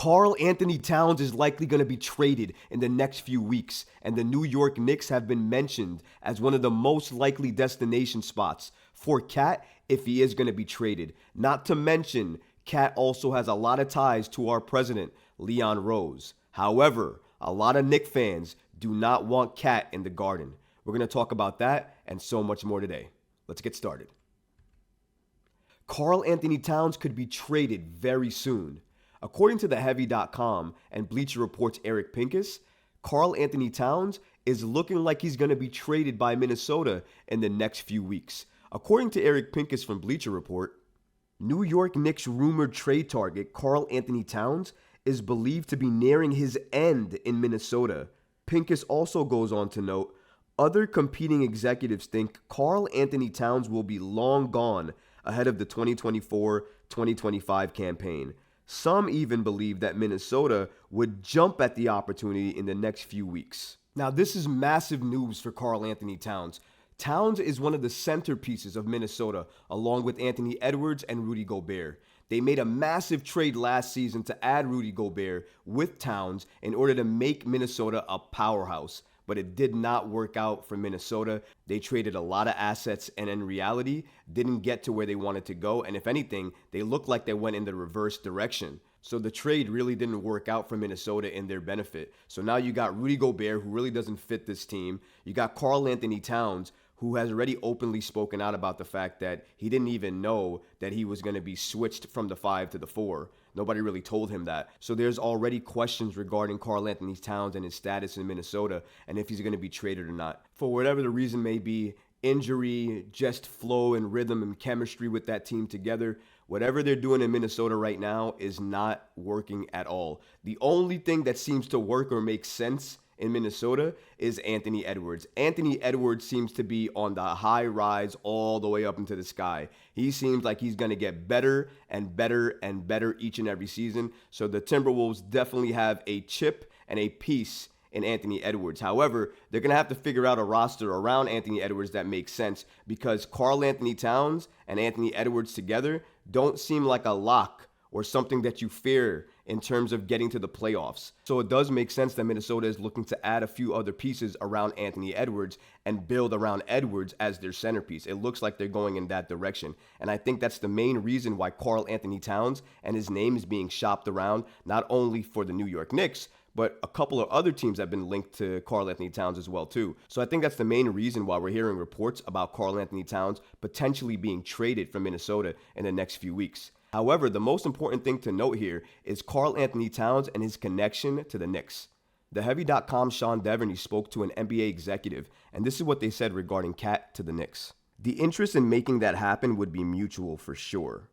Karl-Anthony Towns is likely going to be traded in the next few weeks, and the New York Knicks have been mentioned as one of the most likely destination spots for Cat if he is going to be traded. Not to mention, Cat also has a lot of ties to our president, Leon Rose. However, a lot of Knicks fans do not want Cat in the Garden. We're going to talk about that and so much more today. Let's get started. Karl-Anthony Towns could be traded very soon. According to TheHeavy.com and Bleacher Report's Eric Pincus, Karl-Anthony Towns is looking like he's going to be traded by Minnesota in the next few weeks. According to Eric Pincus from Bleacher Report, New York Knicks rumored trade target Karl-Anthony Towns is believed to be nearing his end in Minnesota. Pincus also goes on to note, other competing executives think Karl-Anthony Towns will be long gone ahead of the 2024-2025 campaign. Some even believe that Minnesota would jump at the opportunity in the next few weeks. Now, this is massive news for Karl-Anthony Towns. Towns is one of the centerpieces of Minnesota, along with Anthony Edwards and Rudy Gobert. They made a massive trade last season to add Rudy Gobert with Towns in order to make Minnesota a powerhouse. But it did not work out for Minnesota. They traded a lot of assets and in reality didn't get to where they wanted to go. And if anything, they looked like they went in the reverse direction. So the trade really didn't work out for Minnesota in their benefit. So now you got Rudy Gobert, who really doesn't fit this team. You got Karl-Anthony Towns, who has already openly spoken out about the fact that he didn't even know that he was going to be switched from the 5 to the 4. Nobody really told him that. So there's already questions regarding Karl-Anthony Towns and his status in Minnesota and if he's going to be traded or not. For whatever the reason may be, injury, just flow and rhythm and chemistry with that team together, whatever they're doing in Minnesota right now is not working at all. The only thing that seems to work or make sense in Minnesota is Anthony Edwards. Anthony Edwards seems to be on the high rise all the way up into the sky. He seems like he's going to get better and better and better each and every season. So the Timberwolves definitely have a chip and a piece in Anthony Edwards. However, they're going to have to figure out a roster around Anthony Edwards that makes sense because Karl-Anthony Towns and Anthony Edwards together don't seem like a lock or something that you fear in terms of getting to the playoffs. So it does make sense that Minnesota is looking to add a few other pieces around Anthony Edwards and build around Edwards as their centerpiece. It looks like they're going in that direction. And I think that's the main reason why Karl-Anthony Towns and his name is being shopped around, not only for the New York Knicks, but a couple of other teams have been linked to Karl-Anthony Towns as well too. So I think that's the main reason why we're hearing reports about Karl-Anthony Towns potentially being traded from Minnesota in the next few weeks. However, the most important thing to note here is Karl-Anthony Towns and his connection to the Knicks. TheHeavy.com's Sean Devaney spoke to an NBA executive, and this is what they said regarding Cat to the Knicks. The interest in making that happen would be mutual for sure.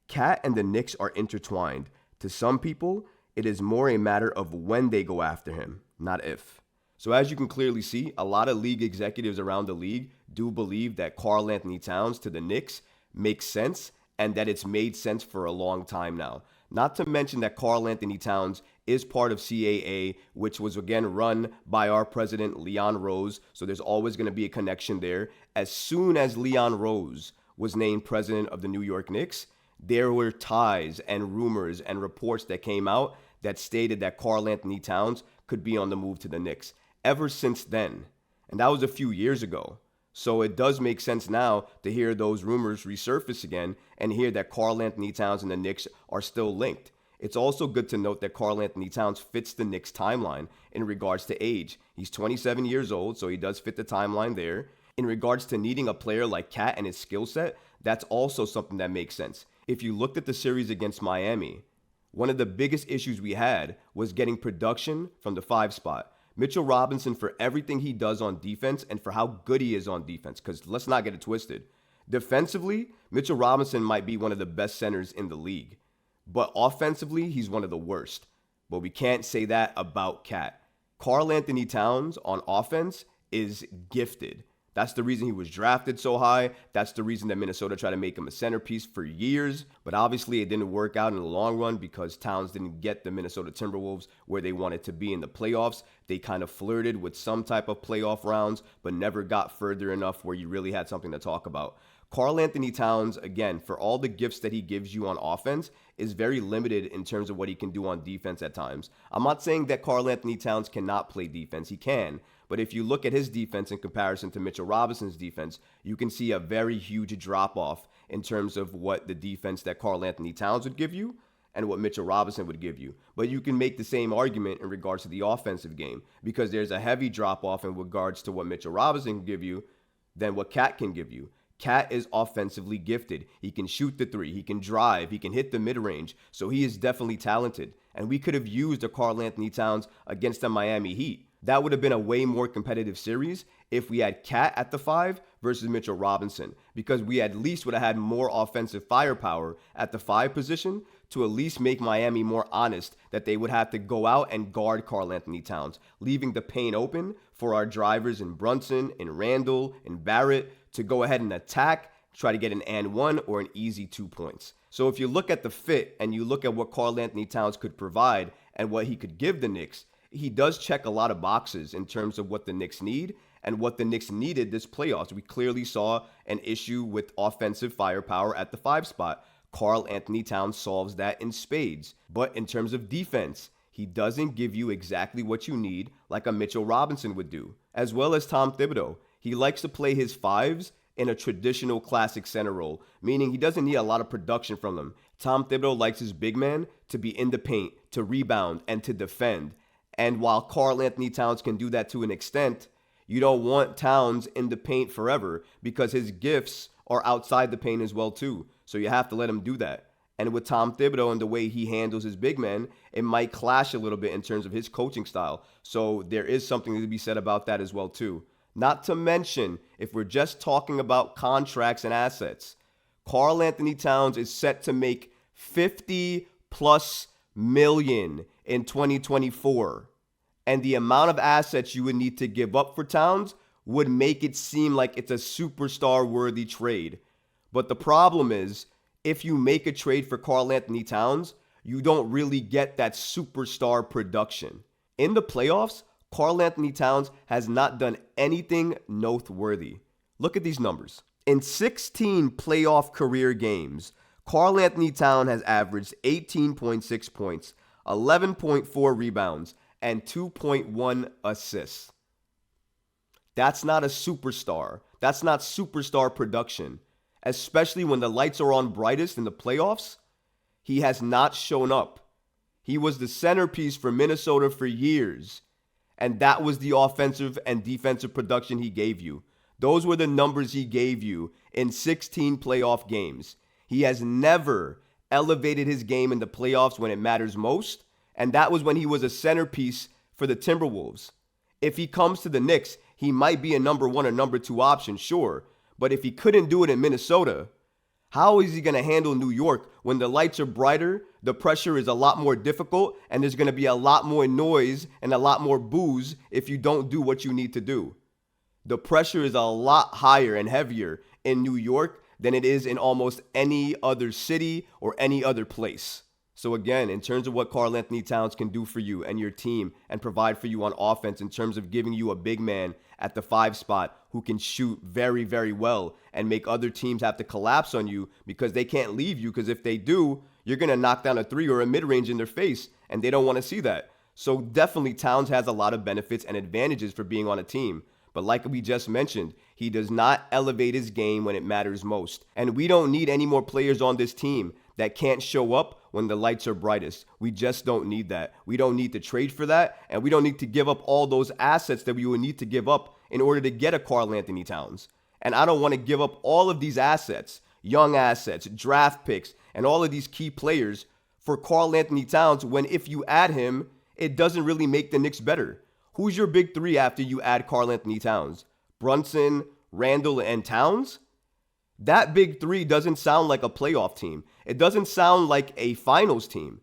Cat and the Knicks are intertwined. To some people, it is more a matter of when they go after him, not if. So as you can clearly see, a lot of league executives around the league do believe that Karl-Anthony Towns to the Knicks makes sense and that it's made sense for a long time now. Not to mention that Karl-Anthony Towns is part of CAA, which was again run by our president, Leon Rose. So there's always going to be a connection there. As soon as Leon Rose was named president of the New York Knicks, there were ties and rumors and reports that came out that stated that Karl-Anthony Towns could be on the move to the Knicks ever since then. And that was a few years ago. So it does make sense now to hear those rumors resurface again and hear that Karl-Anthony Towns and the Knicks are still linked. It's also good to note that Karl-Anthony Towns fits the Knicks timeline in regards to age. He's 27 years old, so he does fit the timeline there. In regards to needing a player like Cat and his skill set, that's also something that makes sense. If you looked at the series against Miami, one of the biggest issues we had was getting production from the 5 spot. Mitchell Robinson, for everything he does on defense and for how good he is on defense, because let's not get it twisted. Defensively, Mitchell Robinson might be one of the best centers in the league. But offensively, he's one of the worst. But we can't say that about Cat. Karl-Anthony Towns on offense is gifted. That's the reason he was drafted so high. That's the reason that Minnesota tried to make him a centerpiece for years. But obviously it didn't work out in the long run because Towns didn't get the Minnesota Timberwolves where they wanted to be in the playoffs. They kind of flirted with some type of playoff rounds, but never got further enough where you really had something to talk about. Karl-Anthony Towns, again, for all the gifts that he gives you on offense, is very limited in terms of what he can do on defense at times. I'm not saying that Karl-Anthony Towns cannot play defense. He can. But if you look at his defense in comparison to Mitchell Robinson's defense, you can see a very huge drop-off in terms of what the defense that Karl-Anthony Towns would give you and what Mitchell Robinson would give you. But you can make the same argument in regards to the offensive game because there's a heavy drop-off in regards to what Mitchell Robinson can give you than what Cat can give you. Cat is offensively gifted. He can shoot the three. He can drive. He can hit the mid-range. So he is definitely talented. And we could have used a Karl-Anthony Towns against the Miami Heat. That would have been a way more competitive series if we had Cat at the 5 versus Mitchell Robinson, because we at least would have had more offensive firepower at the 5 position to at least make Miami more honest that they would have to go out and guard Karl-Anthony Towns, leaving the paint open for our drivers in Brunson, in Randall, in Barrett to go ahead and attack, try to get an and 1 or an easy 2 points. So if you look at the fit and you look at what Karl-Anthony Towns could provide and what he could give the Knicks, he does check a lot of boxes in terms of what the Knicks need and what the Knicks needed this playoffs. We clearly saw an issue with offensive firepower at the 5 spot. Karl-Anthony Towns solves that in spades. But in terms of defense, he doesn't give you exactly what you need like a Mitchell Robinson would do, as well as Tom Thibodeau. He likes to play his 5s in a traditional classic center role, meaning he doesn't need a lot of production from them. Tom Thibodeau likes his big man to be in the paint, to rebound, and to defend. And while Karl-Anthony Towns can do that to an extent, you don't want Towns in the paint forever because his gifts are outside the paint as well too. So you have to let him do that. And with Tom Thibodeau and the way he handles his big men, it might clash a little bit in terms of his coaching style. So there is something to be said about that as well too. Not to mention, if we're just talking about contracts and assets, Karl-Anthony Towns is set to make $50+ million in 2024. And the amount of assets you would need to give up for Towns would make it seem like it's a superstar worthy trade. But the problem is, if you make a trade for Karl-Anthony Towns, you don't really get that superstar production. In the playoffs, Karl-Anthony Towns has not done anything noteworthy. Look at these numbers. In 16 playoff career games, Karl-Anthony Towns has averaged 18.6 points, 11.4 rebounds, and 2.1 assists. That's not a superstar. That's not superstar production. Especially when the lights are on brightest in the playoffs, he has not shown up. He was the centerpiece for Minnesota for years, and that was the offensive and defensive production he gave you. Those were the numbers he gave you in 16 playoff games. He has never elevated his game in the playoffs when it matters most, and that was when he was a centerpiece for the Timberwolves. If he comes to the Knicks, he might be a number 1 or number 2 option, sure. But if he couldn't do it in Minnesota, how is he going to handle New York when the lights are brighter, the pressure is a lot more difficult, and there's going to be a lot more noise and a lot more boos if you don't do what you need to do? The pressure is a lot higher and heavier in New York than it is in almost any other city or any other place. So again, in terms of what Karl-Anthony Towns can do for you and your team and provide for you on offense in terms of giving you a big man at the 5 spot who can shoot very, very well and make other teams have to collapse on you because they can't leave you, because if they do, you're going to knock down a 3 or a mid-range in their face, and they don't want to see that. So definitely Towns has a lot of benefits and advantages for being on a team. But like we just mentioned, he does not elevate his game when it matters most. And we don't need any more players on this team that can't show up when the lights are brightest. We just don't need that. We don't need to trade for that, and we don't need to give up all those assets that we would need to give up in order to get a Karl-Anthony Towns. And I don't want to give up all of these assets, young assets, draft picks, and all of these key players for Karl-Anthony Towns when if you add him, it doesn't really make the Knicks better. Who's your big 3 after you add Karl-Anthony Towns? Brunson, Randall, and Towns? That big 3 doesn't sound like a playoff team. It doesn't sound like a finals team.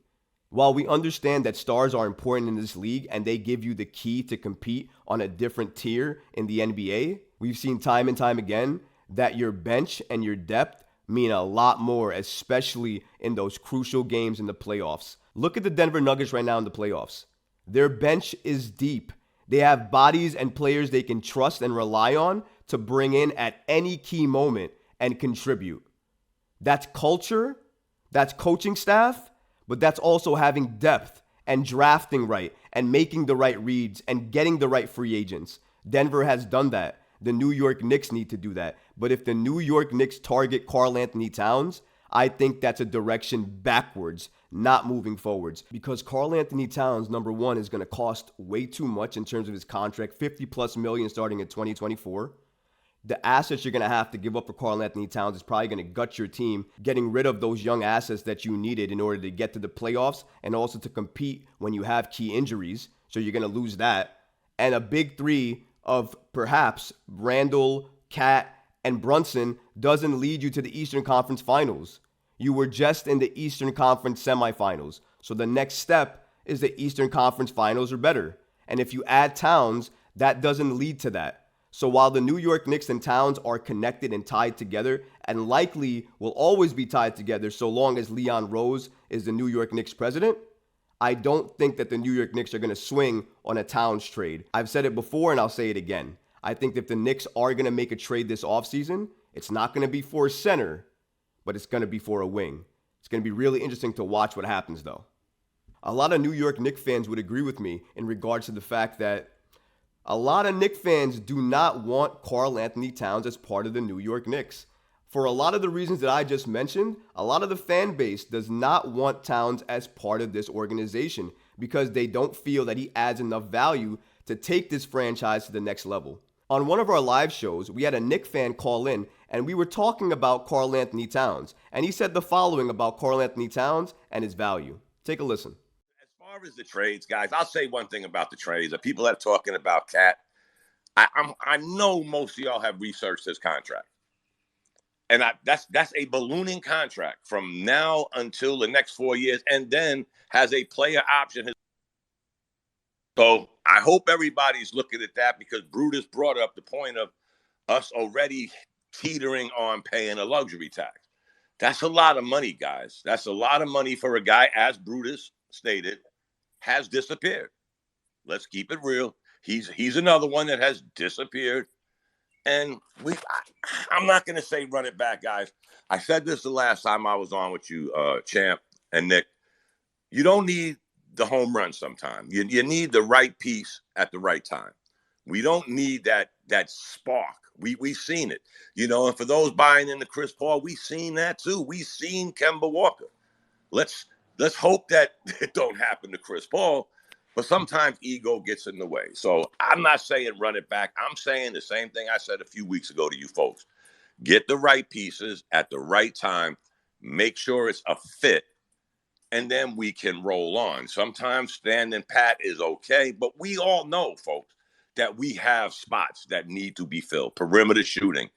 While we understand that stars are important in this league and they give you the key to compete on a different tier in the NBA, we've seen time and time again that your bench and your depth mean a lot more, especially in those crucial games in the playoffs. Look at the Denver Nuggets right now in the playoffs. Their bench is deep. They have bodies and players they can trust and rely on to bring in at any key moment. and contribute. That's culture, that's coaching staff, but that's also having depth and drafting right and making the right reads and getting the right free agents. Denver has done that. The New York Knicks need to do that. But if the New York Knicks target Karl-Anthony Towns, I think that's a direction backwards, not moving forwards. Because Karl-Anthony Towns, number one, is going to cost way too much in terms of his contract, 50 plus million starting in 2024. The assets you're going to have to give up for Karl-Anthony Towns is probably going to gut your team, getting rid of those young assets that you needed in order to get to the playoffs and also to compete when you have key injuries. So you're going to lose that. And a big three of perhaps Randall, Cat, and Brunson doesn't lead you to the Eastern Conference Finals. You were just in the Eastern Conference semifinals. So the next step is the Eastern Conference Finals or better. And if you add Towns, that doesn't lead to that. So while the New York Knicks and Towns are connected and tied together and likely will always be tied together so long as Leon Rose is the New York Knicks president, I don't think that the New York Knicks are going to swing on a Towns trade. I've said it before and I'll say it again. I think if the Knicks are going to make a trade this offseason, it's not going to be for a center, but it's going to be for a wing. It's going to be really interesting to watch what happens though. A lot of New York Knicks fans would agree with me in regards to the fact that a lot of Knicks fans do not want Karl-Anthony Towns as part of the New York Knicks. For a lot of the reasons that I just mentioned, a lot of the fan base does not want Towns as part of this organization because they don't feel that he adds enough value to take this franchise to the next level. On one of our live shows, we had a Knicks fan call in and we were talking about Karl-Anthony Towns. And he said the following about Karl-Anthony Towns and his value. Take a listen. As far as the trades, guys, I'll say one thing about the trades. The people that are talking about Cat, I know most of y'all have researched his contract. And that's a ballooning contract from now until the next 4 years, and then has a player option. So I hope everybody's looking at that because Brutus brought up the point of us already teetering on paying a luxury tax. That's a lot of money, guys. That's a lot of money for a guy, as Brutus stated, has disappeared. Let's keep it real. He's another one that has disappeared. And I'm not going to say run it back, guys. I said this the last time I was on with you, Champ and Nick. You don't need the home run sometimes. You need the right piece at the right time. We don't need that spark. We've seen it. You know, and for those buying into Chris Paul, we've seen that too. We've seen Kemba Walker. Let's hope that it don't happen to Chris Paul. But sometimes ego gets in the way. So I'm not saying run it back. I'm saying the same thing I said a few weeks ago to you folks. Get the right pieces at the right time. Make sure it's a fit. And then we can roll on. Sometimes standing pat is okay. But we all know, folks, that we have spots that need to be filled. Perimeter shooting.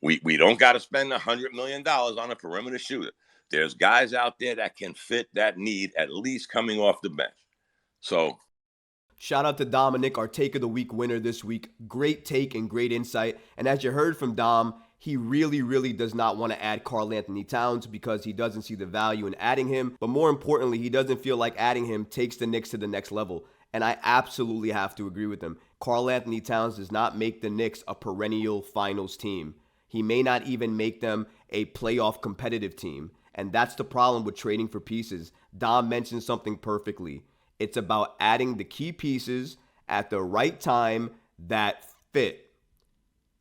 We don't got to spend $100 million on a perimeter shooter. There's guys out there that can fit that need, at least coming off the bench. So, shout out to Dominic, our Take of the Week winner this week. Great take and great insight. And as you heard from Dom, he really, really does not want to add Karl-Anthony Towns because he doesn't see the value in adding him. But more importantly, he doesn't feel like adding him takes the Knicks to the next level. And I absolutely have to agree with him. Karl-Anthony Towns does not make the Knicks a perennial finals team. He may not even make them a playoff competitive team. And that's the problem with trading for pieces. Dom mentioned something perfectly. It's about adding the key pieces at the right time that fit.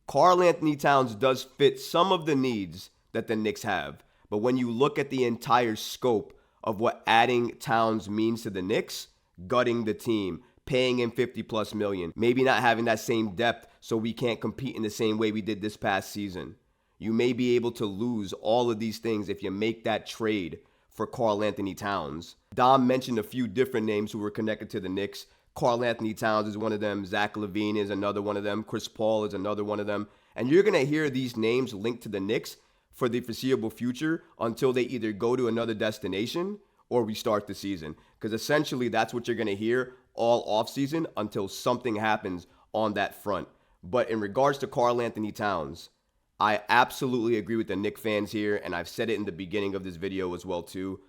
Karl-Anthony Towns does fit some of the needs that the Knicks have. But when you look at the entire scope of what adding Towns means to the Knicks, gutting the team, paying him 50 plus million, maybe not having that same depth so we can't compete in the same way we did this past season. You may be able to lose all of these things if you make that trade for Karl-Anthony Towns. Dom mentioned a few different names who were connected to the Knicks. Karl-Anthony Towns is one of them. Zach LaVine is another one of them. Chris Paul is another one of them. And you're going to hear these names linked to the Knicks for the foreseeable future until they either go to another destination or we start the season. Because essentially that's what you're going to hear all offseason until something happens on that front. But in regards to Karl-Anthony Towns, I absolutely agree with the Knicks fans here, and I've said it in the beginning of this video as well too.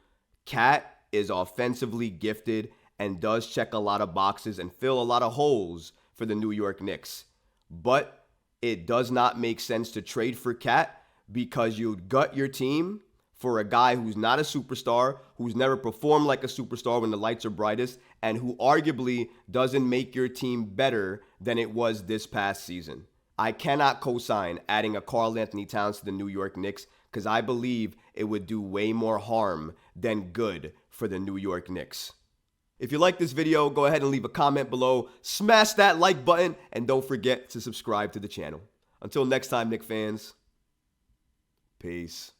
Cat is offensively gifted and does check a lot of boxes and fill a lot of holes for the New York Knicks. But it does not make sense to trade for Cat because you'd gut your team for a guy who's not a superstar, who's never performed like a superstar when the lights are brightest, and who arguably doesn't make your team better than it was this past season. I cannot co-sign adding a Karl-Anthony Towns to the New York Knicks because I believe it would do way more harm than good for the New York Knicks. If you like this video, go ahead and leave a comment below, smash that like button, and don't forget to subscribe to the channel. Until next time, Knick fans, peace.